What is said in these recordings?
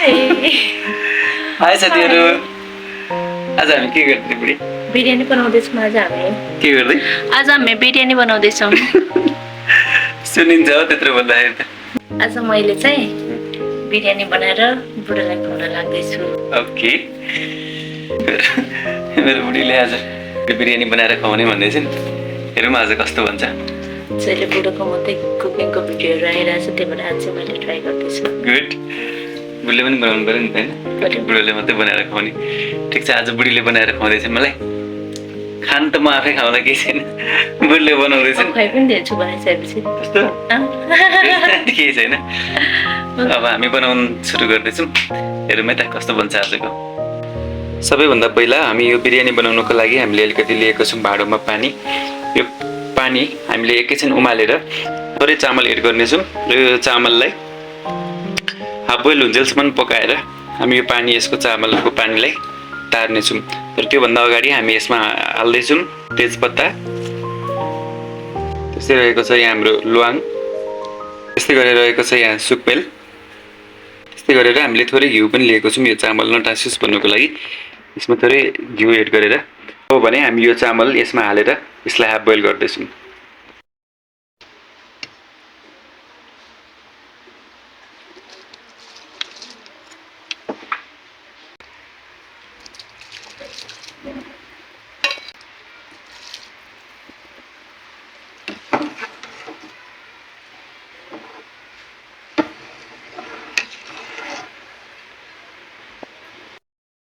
हाय साथीहरु आज हामी के गर्दै बुढी बिरयानी बनाउँदैछौँ आज हामी के गर्दै आज हामी बिरयानी बनाउँदैछौँ सुनिन्छ हो त्यत्रो भन्दाखेरि त आज मैले चाहिँ बिरयानी बनाएर बुढालाई खुवाउन लाग्दैछु ओके मेरो बुढीले आज बिरयानी बनाएर खुवाउने भन्दै छिन् हेरौँ आज कस्तो भन्छ जहिले बुढोको मात्रै कुकिङको भिडियोहरू आइरहेछ त्यही भएर आज चाहिँ मैले ट्राई गर्दैछु गुड बुढीले पनि बनाउनु पर्यो नि त हैन बुढोले मात्रै बनाएर खुवाउने ठिक छ आज बुढीले बनाएर खुवाउँदैछ मलाई खान त म आफै खाउँदा केही छैन बुढीले बनाउँदैछ खुवाइ पनि दिन्छु बनाइसकेपछि त्यस्तो केही छैन अब हामी बनाउन सुरु गर्दैछौँ हेरौँ है त कस्तो बन्छ आजको सबैभन्दा पहिला हामी यो बिरयानी बनाउनको लागि हामीले अलिकति लिएको छौँ भाँडोमा पानी यो पानी हामीले एकैछिन उमालेर थोरै चामल एड गर्नेछौँ र यो चामललाई हाफ बोइल हुन्जेलसम्म पकाएर हामी यो पानी यसको चामलको पानीलाई तार्नेछौँ तर त्योभन्दा अगाडि हामी यसमा हाल्दैछौँ तेजपत्ता त्यस्तै रहेको छ यहाँ हाम्रो ल्वाङ त्यस्तै गरेर रहेको छ यहाँ सुकमेल त्यस्तै गरेर हामीले थोरै घिउ पनि लिएको छौँ यो चामल नटासियोस् भन्नुको लागि यसमा थोरै घिउ एड गरेर हो भने हामी यो चामल यसमा हालेर यसलाई हाफ बोइल गर्दैछौँ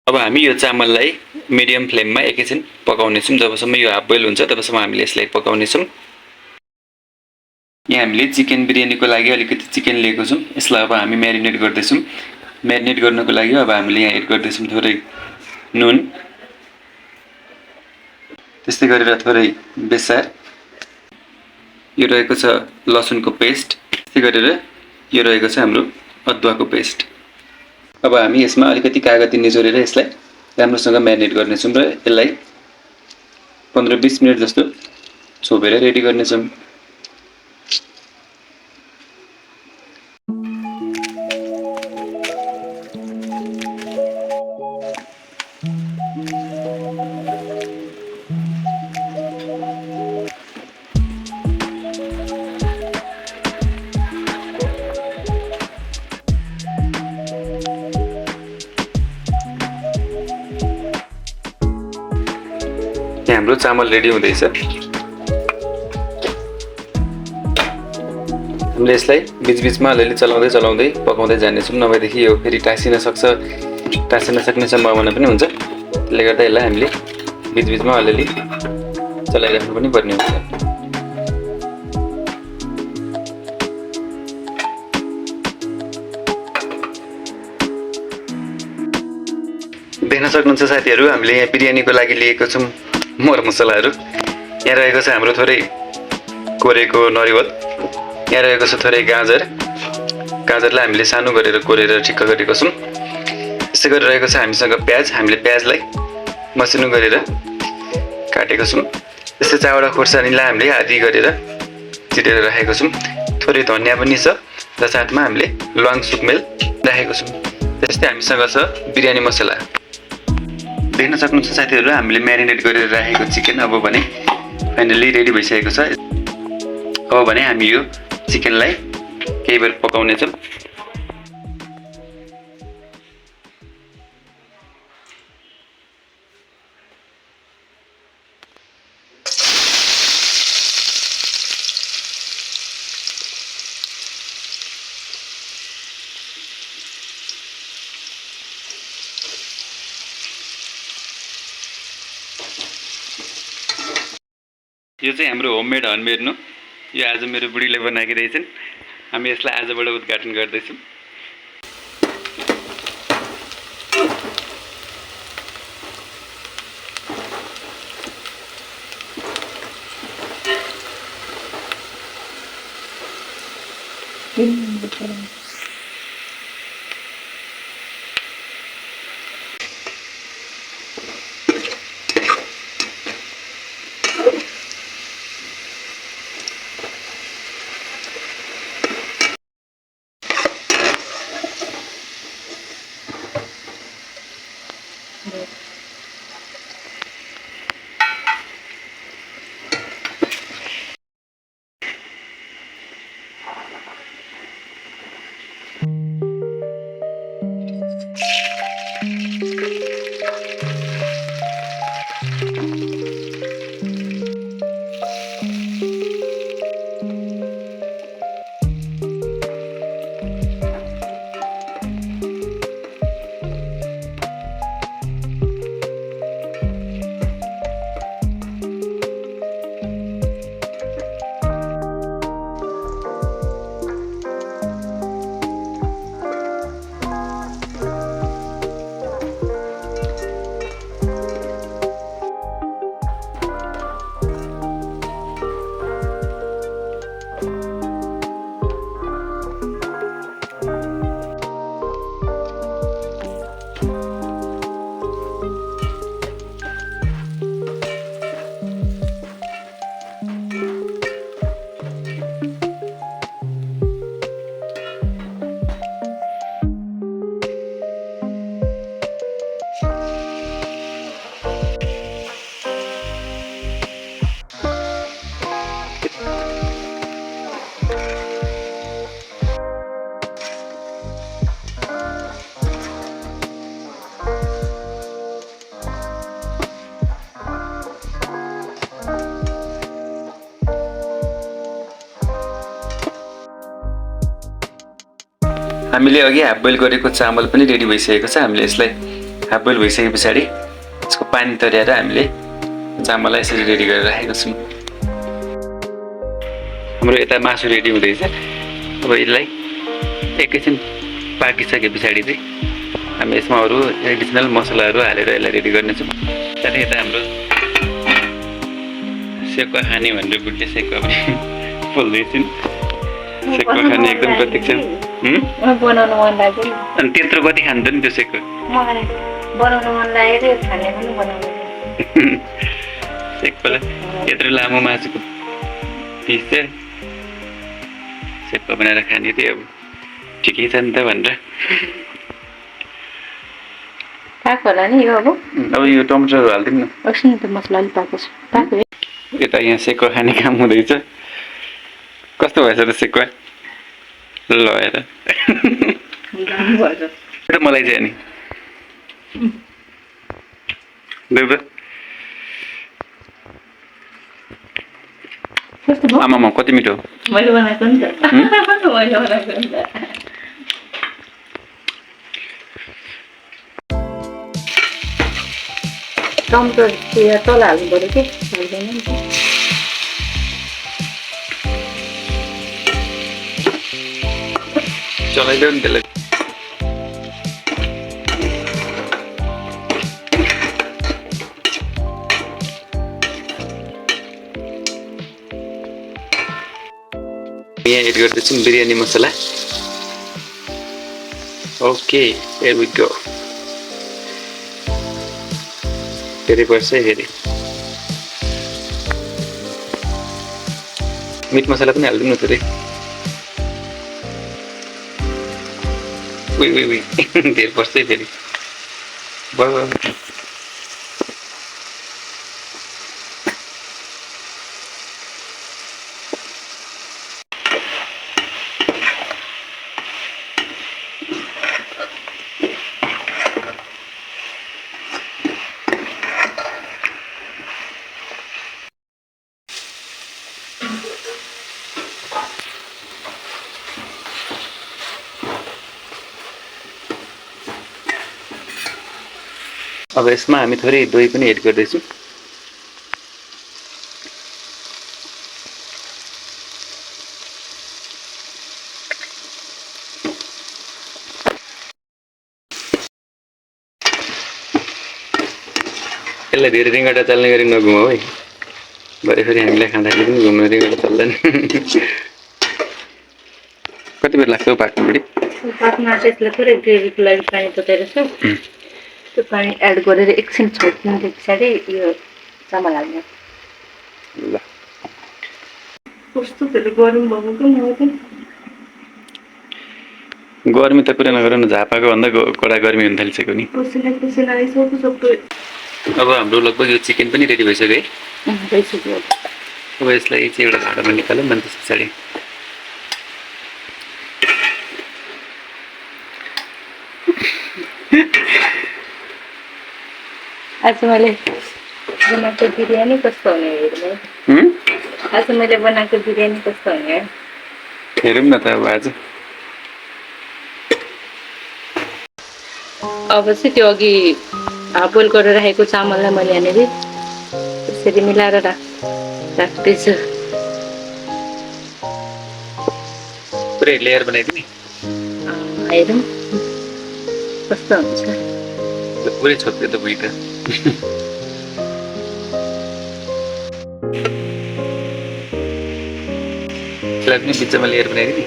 अब हामी यो चामललाई मिडियम फ्लेममा एकैछिन पकाउनेछौँ जबसम्म यो हाफ बोइल हुन्छ तबसम्म हामीले यसलाई पकाउनेछौँ यहाँ हामीले चिकन बिरयानीको लागि अलिकति चिकन लिएको छौँ यसलाई अब हामी म्यारिनेट गर्दैछौँ म्यारिनेट गर्नको लागि अब हामीले यहाँ एड गर्दैछौँ थोरै नुन त्यस्तै गरेर थोरै बेसार यो रहेको छ लसुनको पेस्ट त्यस्तै गरेर यो रहेको छ हाम्रो अदुवाको पेस्ट अब हामी यसमा अलिकति कागती निचोरेर यसलाई राम्रोसँग म्यारिनेट गर्नेछौँ र यसलाई 15-20 मिनट जस्तो छोपेर रेडी गर्नेछौँ हाम्रो चामल रेडी हुँदैछ हामीले यसलाई बीचबीचमा अलिअलि चलाउँदै पकाउँदै जानेछौँ नभएदेखि यो फेरि टाँसिन सक्ने सम्भावना पनि हुन्छ त्यसले गर्दा यसलाई हामीले बीचबीचमा अलिअलि चलाइराख्नु पनि पर्ने हुन्छ देख्न सक्नुहुन्छ साथीहरू हामीले यहाँ बिरयानीको लागि लिएको छौँ मर मसलाहरू यहाँ रहेको छ हाम्रो थोरै कोरेको नरिवल यहाँ रहेको छ थोरै गाजरलाई हामीले सानो गरेर कोरेर ठिक्क गरेको छौँ त्यसै गरी रहेको छ हामीसँग प्याज हामीले प्याजलाई मसिनो गरेर काटेको छौँ त्यस्तै चावडा खोर्सानीलाई हामीले आधी गरेर चिरेर राखेको छौँ थोरै धनिया पनि छ र साथमा हामीले ल्वाङ सुकमेल राखेको छौँ त्यस्तै हामीसँग छ बिरयानी मसला देख्न सक्नुहुन्छ साथीहरू हामीले म्यारिनेट गरेर राखेको चिकन अब भने फाइनली रेडी भइसकेको छ अब भने हामी यो चिकनलाई केही बेर पकाउनेछौँ यो चाहिँ हाम्रो होममेड हनमेड हो यो आज मेरो बुढीले बनाएकी रहेछन् हामी यसलाई आजबाट उद्घाटन गर्दैछौँ हामीले अघि हाफ बोइल गरेको चामल पनि रेडी भइसकेको छ। हामीले यसलाई हाफ बोइल भइसके पछाडि यसको पानी तर्याएर हामीले चामललाई यसरी रेडी गरेर राखेको छौँ। हाम्रो यता मासु रेडी हुँदैछ। अब यसलाई एकैछिन पाकिसके पछाडि चाहिँ हामी यसमा अरू एडिसनल मसलाहरू हालेर यसलाई रेडी गर्नेछौँ। त्यहाँदेखि यता हाम्रो सेकुवा खाने भनेर बुढले सेकुवा पनि पोल्दैछन्। सेकुवा खाने एकदम प्रतीक्षा। बनाउनु मन लाग्यो नि। अनि त्यत्रो कति खान्छ नि त्यो सेकुवा? मलाई बनाउनु मन लाग्यो, खाने पनि बनाउनु। सेकुवालाई यत्रो लामो मासुको पिस चाहिँ सेकुवा बनाएर खाने चाहिँ अब ठिकै छ नि त भनेर। पाएको होला नि यो अब? अब यो टमाटरहरू हालिदिउँ न। एकछिन त मसला अलिक पाएको छ। पाएको है? यता यहाँ सेकुवा खाने काम हुँदैछ। कस्तो भएछ त सेकुवा? ल हेर मलाई चाहिँ नि आमामा कति मिठो। मैले बनाएको नि त। मैले बनाएको नि त। टमाटर यहाँ तल हाल्नु पर्यो कि हाल्दैन नि त। चलाइदेऊ नि त्यसलाई। यहाँ एड गर्दैछौँ biryani masala. Okay here we go. फेरि पर्छ फेरि मिट मसला पनि हालिदिउँ न थोरै। उई धेरै पर्छ है फेरि। भयो अब यसमा हामी थोरै दही पनि एड गर्दैछौँ। यसलाई धेरै रिङ्गटा चल्ने गरी नघुमाऊ है, भरे फेरि हामीलाई खाँदाखेरि पनि घुम्न रिङ्गटा चल्दैन। कति बेर लाग्छ पाक्नु बुढी? पाक्न त्यसलाई थोरै ग्रेभीको लागि पानी तताएर छ, त्यो पानी एड गरेर एकछिन छोड्नु पछाडि यो चामल हाल्नु। ल कस्तो फेरि गरम भएको कि गर्मी त कुरा नगर न, झापाको भन्दा कडा गर्मी हुन थालिसक्यो नि। पसिना आइसक्यो सबै। अब हाम्रो लगभग यो चिकन पनि रेडी भइसक्यो है। भइसक्यो। अब यसलाई चाहिँ एउटा भाँडामा निकालौँ अनि त्यस पछाडि आज मैले बनाएको बिरयानी कस्तो हुने हेर्नु। आज मैले बनाएको बिरयानी कस्तो हुने हेरौँ न त अब चाहिँ त्यो अघि हाफ बोइल गरेर राखेको चामललाई मैले यहाँनिर यसरी मिलाएर राख्दैछु। पुरै लेयर बनाइदिने हेरौँ कस्तो हुन्छ। पुरै छोप्यो त भुइँ त। यसलाई पनि बिचमा लेयर बनाइदिने।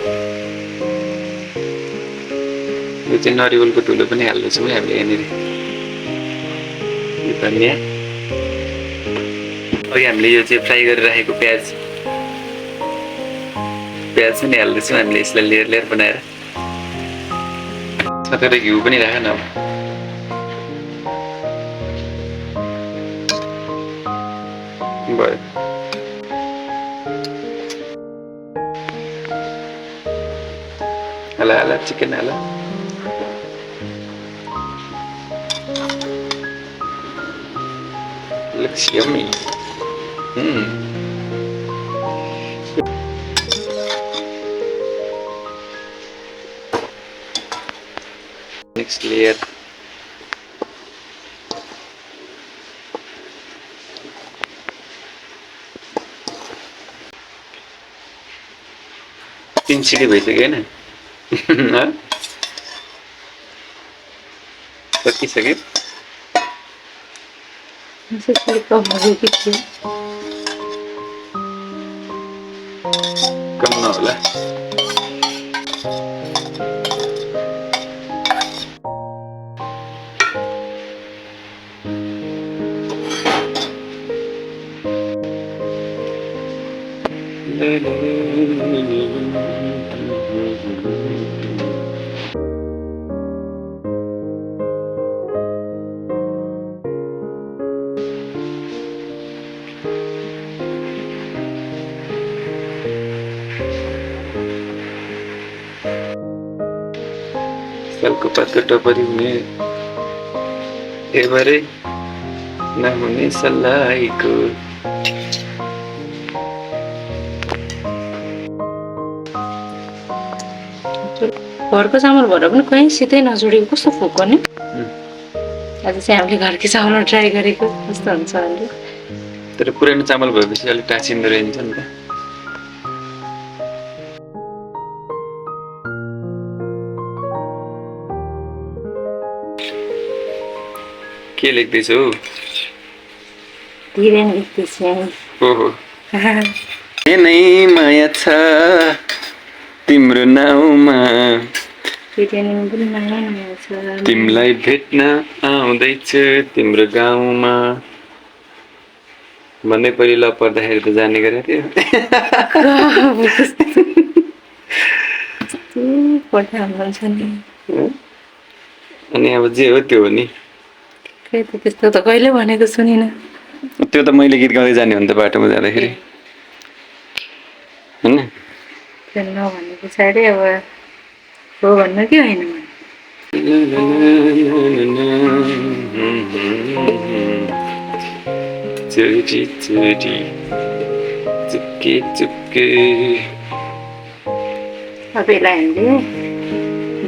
यो चाहिँ नरिवलको धुलो पनि हाल्दैछौँ है हामीले यहाँनिर। यो धनियाँ, अघि हामीले यो चाहिँ फ्राई गरेर राखेको प्याज पनि हाल्दैछौँ हामीले यसलाई लेयर लेयर बनाएर। यसमा थोरै घिउ पनि राख न। भयो। हाल चिकन हाल। Looks yummy. Next layer. तीन सीढ़ी भइसक्यो हैन? सकिसक्यो। कम नहोला। सालको पातको टपरी हुने एभरै नहुने सल्लाहको। घरको चामल भएर पनि कहीँ सिधै नजोडेको कस्तो फुक गर्ने। आज चाहिँ हामीले घरकै चामल ट्राई गरेको कस्तो हुन्छ भनेर। तर पुरानो चामल भएपछि अलिक टाँसिँदो रहन्छ नि त। के लेख्दैछौ? बिरयानी लेख्दैछु। ओहो। नै माया छ तिम्रो नाउँमा, बिरयानीमा पनि माया छ। तिमीलाई भेट्न आउँदैछु तिम्रो गाउँमा भन्दै पहिले ल पर्दाखेरि त जाने गरेको थियो। अनि अब जे हो त्यो हो नि। त्यस्तो त कहिले भनेको सुनिन। त्यो त मैले गीत गाउँदै जाने हो नि त बाटोमा जाँदाखेरि हैन। त्यो नभने पछाडि अब हो भन्नु कि होइन चोरी चोरी चुपके चुपके। अब यसलाई हामीले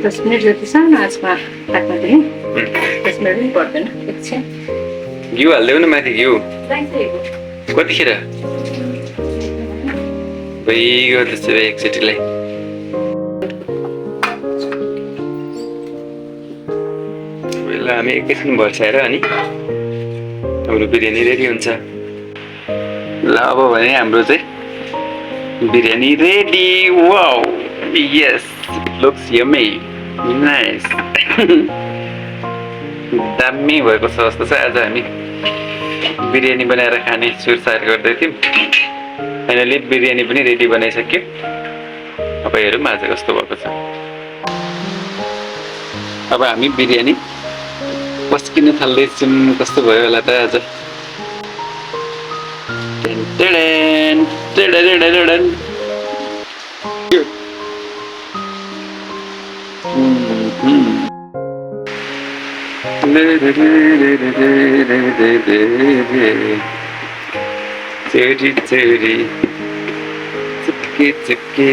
10 मिनट जति सानो आँचमा राख्नु पर्यो। 10 मिनट पनि पर्दैन एकछिन। घिउ हाल्देऊ न माथि घिउ। कतिखेर भइगयो त्यसो भए एकचोटिलाई। ल हामी एकैछिन बर्साएर अनि हाम्रो बिरयानी रेडी हुन्छ। ल अब भने हाम्रो चाहिँ बिरयानी रेडी। वाउ यस लुक्स यम्मी नाइस। दामी भएको छ जस्तो छ। आज हामी बिरयानी बनाएर खाने सुरसार गर्दै थियौँ। फाइनली बिरयानी पनि रेडी बनाइसक्यो। अब हेरौँ आज कस्तो भएको छ। अब हामी बिरयानी पस्किन थाल्दैछौँ। कस्तो भयो होला त आज। चोरी चोरी चुपके चुपके